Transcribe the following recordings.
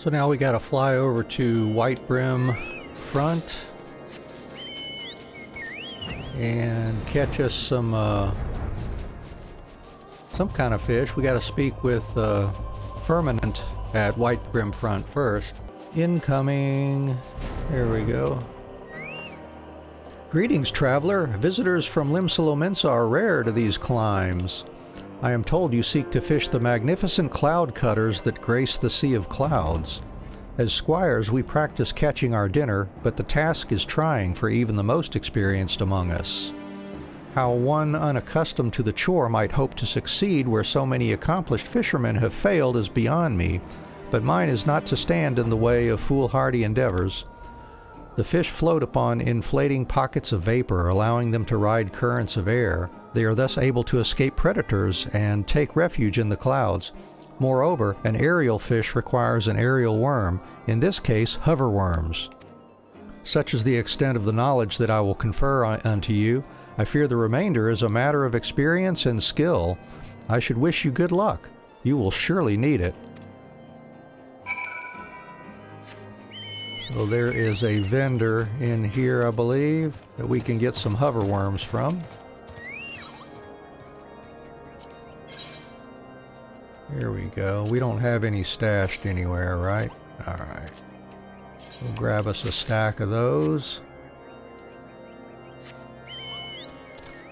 So now we gotta fly over to White Brim Front and catch us some kind of fish. We gotta speak with Firmament at White Brim Front first. Incoming. There we go. Greetings, traveler. Visitors from Limsalomensa are rare to these climes. I am told you seek to fish the magnificent cloud cutters that grace the Sea of Clouds. As squires, we practice catching our dinner, but the task is trying for even the most experienced among us. How one unaccustomed to the chore might hope to succeed where so many accomplished fishermen have failed is beyond me, but mine is not to stand in the way of foolhardy endeavors. The fish float upon inflating pockets of vapor, allowing them to ride currents of air. They are thus able to escape predators and take refuge in the clouds. Moreover, an aerial fish requires an aerial worm, in this case hover worms. Such is the extent of the knowledge that I will confer unto you. I fear the remainder is a matter of experience and skill. I should wish you good luck. You will surely need it. So there is a vendor in here, I believe, that we can get some hover worms from. Here we go. We don't have any stashed anywhere, right? Alright. We'll grab us a stack of those.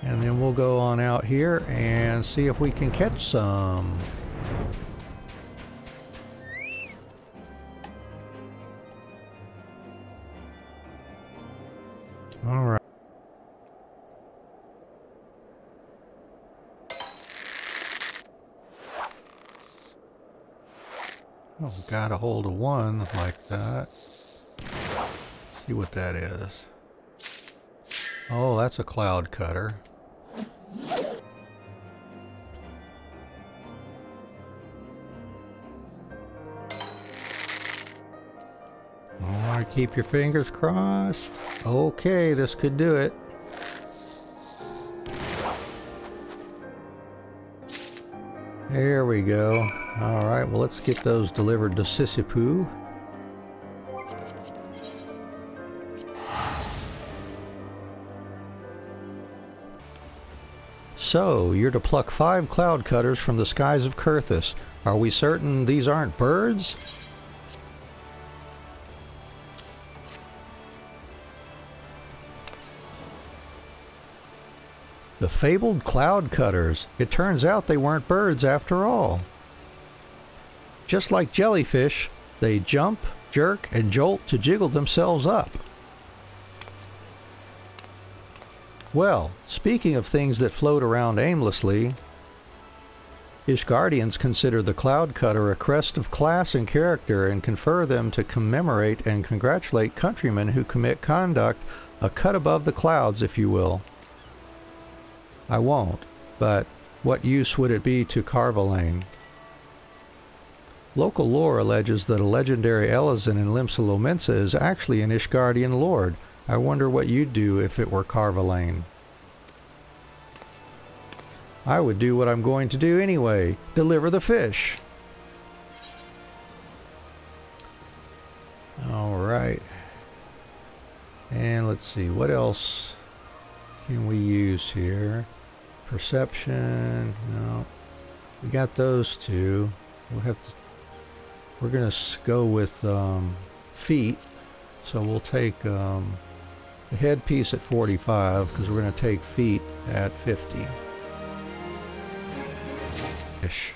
And then we'll go on out here and see if we can catch some. Alright. Oh, got a hold of one like that. See what that is. Oh, that's a cloud cutter. Alright, keep your fingers crossed. Okay, this could do it. There we go. Alright, well let's get those delivered to Sissipu. So, you're to pluck 5 cloud cutters from the skies of Kurthus. Are we certain these aren't birds? The fabled cloud cutters. It turns out they weren't birds after all. Just like jellyfish, they jump, jerk, and jolt to jiggle themselves up. Well, speaking of things that float around aimlessly, Ishgardians consider the cloud cutter a crest of class and character and confer them to commemorate and congratulate countrymen who commit conduct a cut above the clouds, if you will. I won't, but what use would it be to Carvalane? Local lore alleges that a legendary Elezen in Limsalomensa is actually an Ishgardian lord. I wonder what you'd do if it were Carvalane. I would do what I'm going to do anyway. Deliver the fish. Alright. And let's see, what else can we use here? Perception, no. We got those two. We'll have to, we're gonna go with feet. So we'll take the headpiece at 45 because we're gonna take feet at 50. Ish.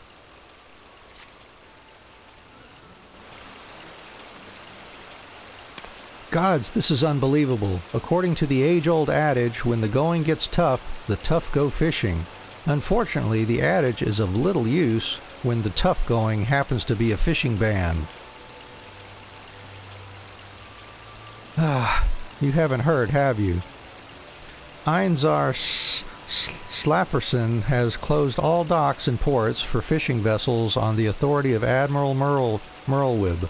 Gods, this is unbelievable. According to the age-old adage, when the going gets tough, the tough go fishing. Unfortunately, the adage is of little use when the tough going happens to be a fishing ban. Ah, you haven't heard, have you? Einzar Slafferson has closed all docks and ports for fishing vessels on the authority of Admiral Merlwib.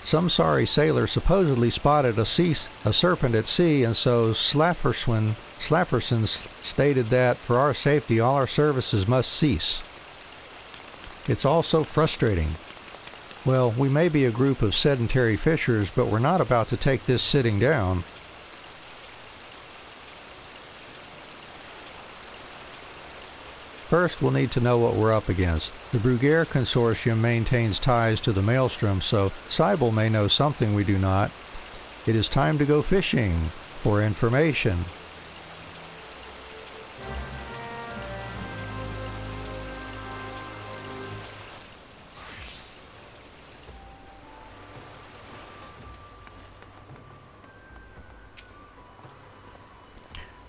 Some sorry sailor supposedly spotted a serpent at sea, and so Slafferson stated that, for our safety, all our services must cease. It's all so frustrating. Well, we may be a group of sedentary fishers, but we're not about to take this sitting down. First, we'll need to know what we're up against. The Bruguière Consortium maintains ties to the Maelstrom, so Cybele may know something we do not. It is time to go fishing for information.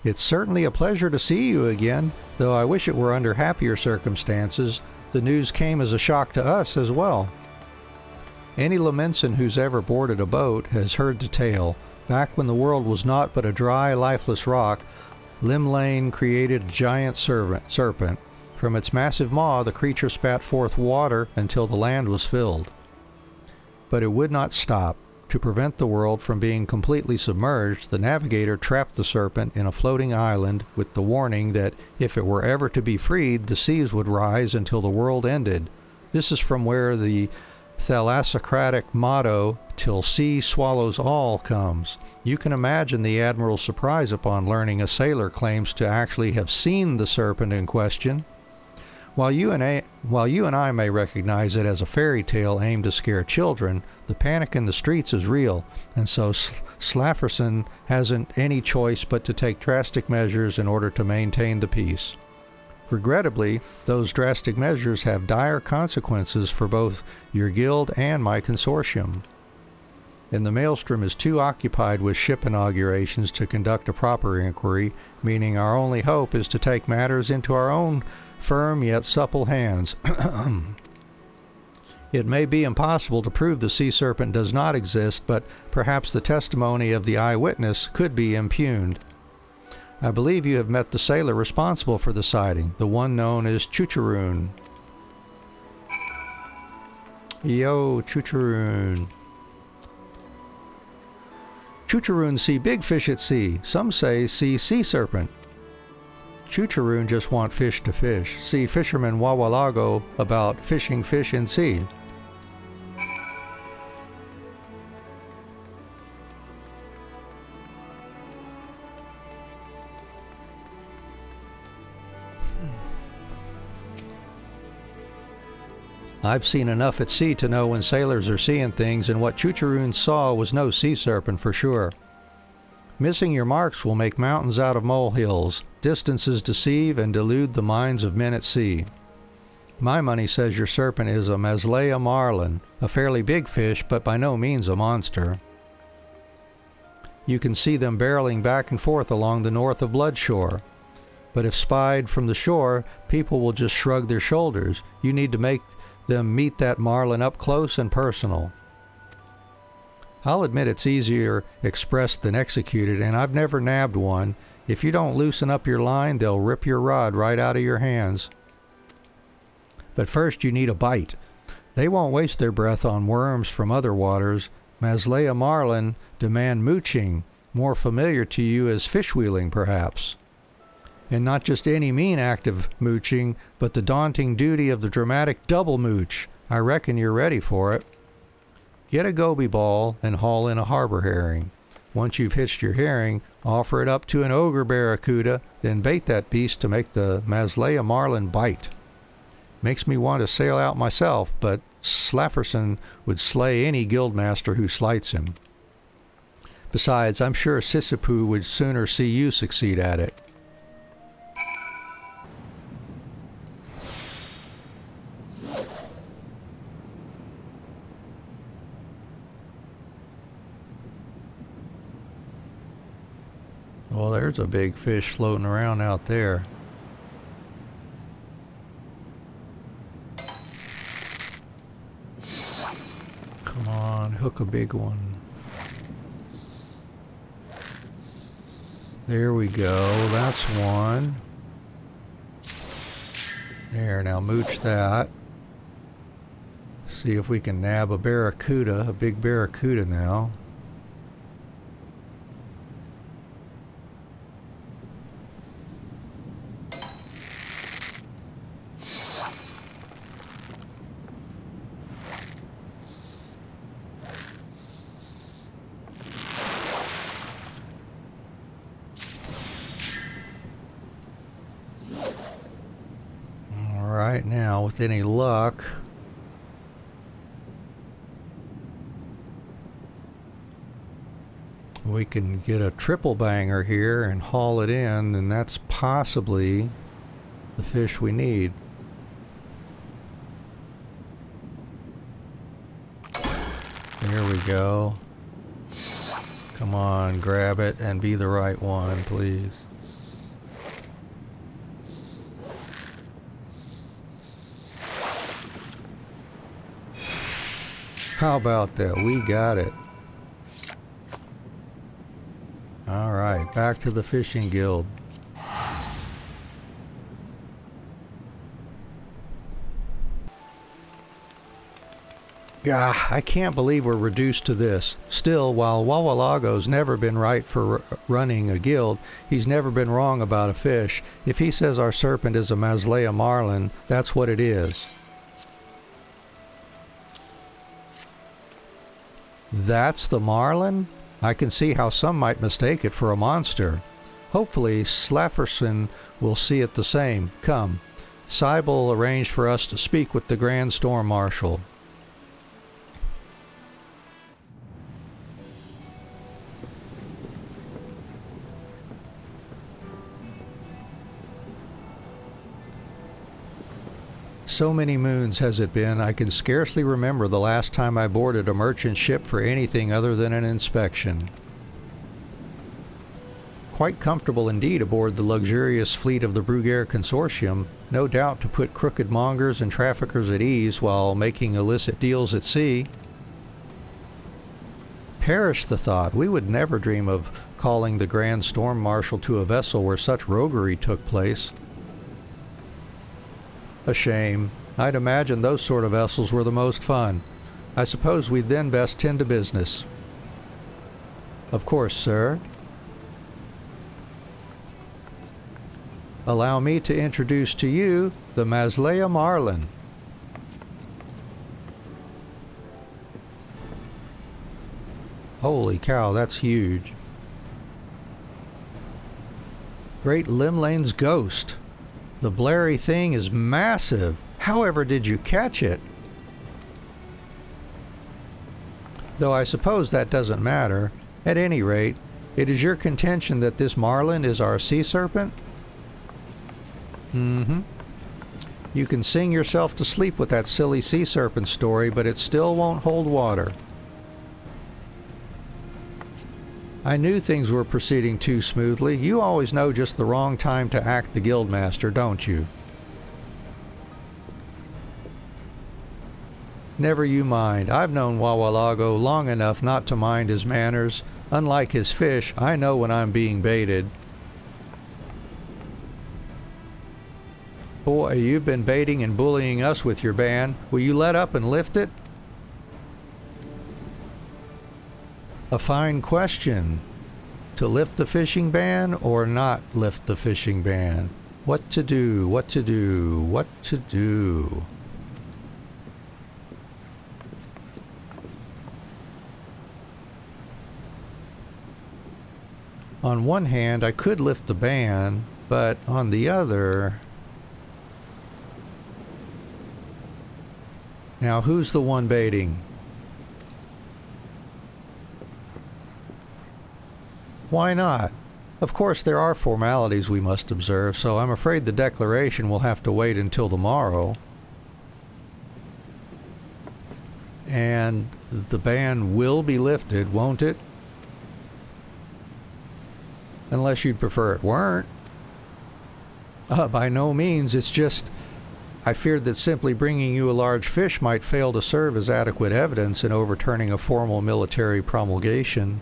It's certainly a pleasure to see you again, though I wish it were under happier circumstances. The news came as a shock to us as well. Any Lamenson who's ever boarded a boat has heard the tale. Back when the world was naught but a dry, lifeless rock, Limlane created a giant serpent. From its massive maw, the creature spat forth water until the land was filled. But it would not stop. To prevent the world from being completely submerged, the navigator trapped the serpent in a floating island with the warning that if it were ever to be freed, the seas would rise until the world ended. This is from where the thalassocratic motto, "Till sea swallows all," comes. You can imagine the admiral's surprise upon learning a sailor claims to actually have seen the serpent in question. While you and I may recognize it as a fairy tale aimed to scare children, the panic in the streets is real, and so Slafferson hasn't any choice but to take drastic measures in order to maintain the peace. Regrettably, those drastic measures have dire consequences for both your guild and my consortium. And the Maelstrom is too occupied with ship inaugurations to conduct a proper inquiry, meaning our only hope is to take matters into our own firm yet supple hands. It may be impossible to prove the sea serpent does not exist, but perhaps the testimony of the eyewitness could be impugned. I believe you have met the sailor responsible for the sighting, the one known as Chucharoon. Yo, Chucharoon. Chucharoon see big fish at sea. Some say see sea serpent. Chucharoon just want fish to fish. See fisherman Wawalago about fishing fish in sea. I've seen enough at sea to know when sailors are seeing things, and what Chucharoon saw was no sea serpent for sure. Missing your marks will make mountains out of molehills. Distances deceive and delude the minds of men at sea. My money says your serpent is a Mazlaya Marlin, a fairly big fish, but by no means a monster. You can see them barreling back and forth along the north of Bloodshore. But if spied from the shore, people will just shrug their shoulders. You need to make them meet that marlin up close and personal. I'll admit it's easier expressed than executed, and I've never nabbed one. If you don't loosen up your line, they'll rip your rod right out of your hands. But first you need a bite. They won't waste their breath on worms from other waters. Mazlaya Marlin demand mooching, more familiar to you as fishwheeling perhaps. And not just any mean act of mooching, but the daunting duty of the dramatic double mooch. I reckon you're ready for it. Get a goby ball and haul in a harbor herring. Once you've hitched your herring, offer it up to an ogre barracuda, then bait that beast to make the Mazlaya Marlin bite. Makes me want to sail out myself, but Slafferson would slay any guildmaster who slights him. Besides, I'm sure Sissipu would sooner see you succeed at it. Well, there's a big fish floating around out there. Come on, hook a big one. There we go, that's one. There, now mooch that. See if we can nab a barracuda, a big barracuda now. right now with any luck. We can get a triple banger here and haul it in, and that's possibly the fish we need. There we go. Come on, grab it and be the right one, please. How about that? We got it. Alright, back to the fishing guild. Gah, I can't believe we're reduced to this. Still, while Wawalago's never been right for running a guild, he's never been wrong about a fish. If he says our serpent is a Mazlaya Marlin, that's what it is. That's the Marlin? I can see how some might mistake it for a monster. Hopefully, Slafferson will see it the same. Come. Cybele arranged for us to speak with the Grand Storm Marshal. So many moons has it been, I can scarcely remember the last time I boarded a merchant ship for anything other than an inspection. Quite comfortable indeed aboard the luxurious fleet of the Bruguière Consortium, no doubt to put crooked mongers and traffickers at ease while making illicit deals at sea. Perish the thought, we would never dream of calling the Grand Storm Marshal to a vessel where such roguery took place. A shame. I'd imagine those sort of vessels were the most fun. I suppose we'd then best tend to business. Of course, sir. Allow me to introduce to you the Mazlaya Marlin. Holy cow, that's huge. Great Limlane's ghost. The blary thing is massive. However did you catch it? Though I suppose that doesn't matter. At any rate, it is your contention that this Marlin is our sea serpent? Mm-hmm. You can sing yourself to sleep with that silly sea serpent story, but it still won't hold water. I knew things were proceeding too smoothly. You always know just the wrong time to act the guildmaster, don't you? Never you mind. I've known Wawalago long enough not to mind his manners. Unlike his fish, I know when I'm being baited. Boy, you've been baiting and bullying us with your ban. Will you let up and lift it? A fine question. To lift the fishing ban or not lift the fishing ban? What to do, what to do, what to do? On one hand, I could lift the ban, but on the other... Now, who's the one baiting? Why not? Of course, there are formalities we must observe, so I'm afraid the declaration will have to wait until tomorrow. And the ban will be lifted, won't it? Unless you'd prefer it weren't. By no means, it's just... I feared that simply bringing you a large fish might fail to serve as adequate evidence in overturning a formal military promulgation.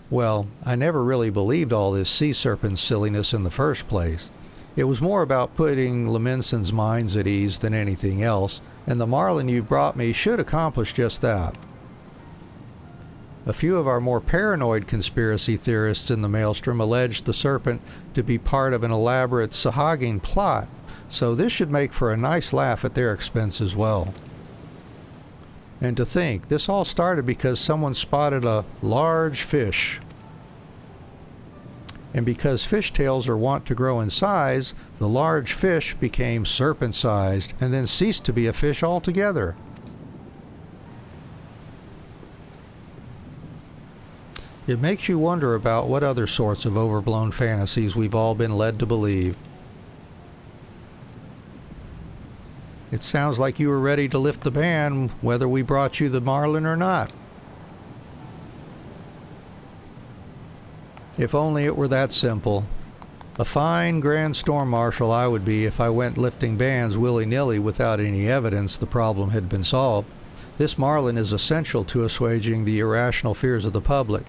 Well, I never really believed all this sea serpent silliness in the first place. It was more about putting Laminson's minds at ease than anything else, and the Marlin you brought me should accomplish just that. A few of our more paranoid conspiracy theorists in the Maelstrom alleged the serpent to be part of an elaborate Sahagin plot, so this should make for a nice laugh at their expense as well. And to think, this all started because someone spotted a large fish. And because fishtails are wont to grow in size, the large fish became serpent-sized and then ceased to be a fish altogether. It makes you wonder about what other sorts of overblown fantasies we've all been led to believe. It sounds like you were ready to lift the ban whether we brought you the marlin or not. If only it were that simple. A fine Grand Storm Marshal I would be if I went lifting bans willy-nilly without any evidence the problem had been solved. This marlin is essential to assuaging the irrational fears of the public.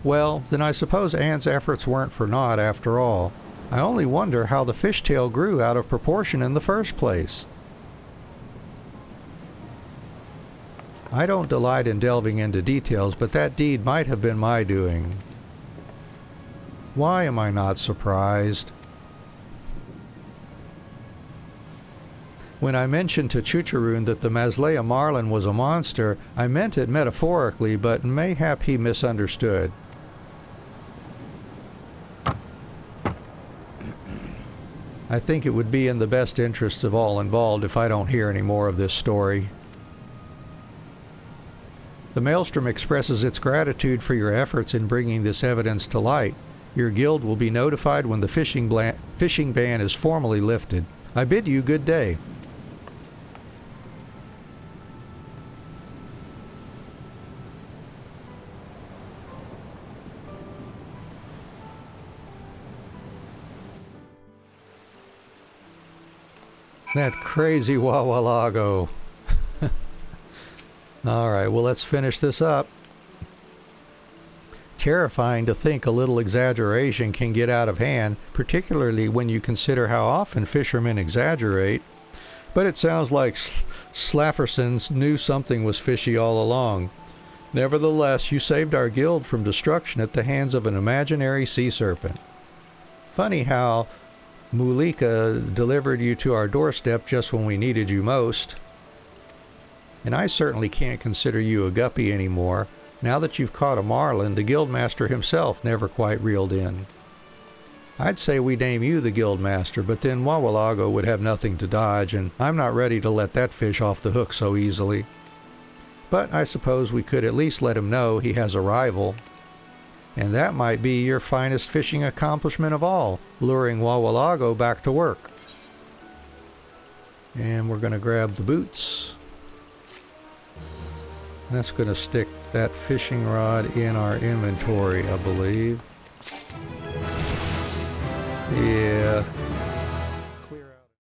Well, then I suppose Anne's efforts weren't for naught after all. I only wonder how the fishtail grew out of proportion in the first place. I don't delight in delving into details, but that deed might have been my doing. Why am I not surprised? When I mentioned to Chucharoon that the Mazlaya Marlin was a monster, I meant it metaphorically, but mayhap he misunderstood. I think it would be in the best interests of all involved if I don't hear any more of this story. The Maelstrom expresses its gratitude for your efforts in bringing this evidence to light. Your guild will be notified when the fishing ban is formally lifted. I bid you good day. That crazy Wawalago. Alright, well, let's finish this up. Terrifying to think a little exaggeration can get out of hand, particularly when you consider how often fishermen exaggerate. But it sounds like Slafferson knew something was fishy all along. Nevertheless, you saved our guild from destruction at the hands of an imaginary sea serpent. Funny how Mulika delivered you to our doorstep just when we needed you most. And I certainly can't consider you a guppy anymore. Now that you've caught a marlin, the guildmaster himself never quite reeled in. I'd say we name you the guildmaster, but then Wawalago would have nothing to dodge, and I'm not ready to let that fish off the hook so easily. But I suppose we could at least let him know he has a rival. And that might be your finest fishing accomplishment of all, luring Wawalago back to work. And we're going to grab the boots. That's going to stick that fishing rod in our inventory, I believe. Yeah.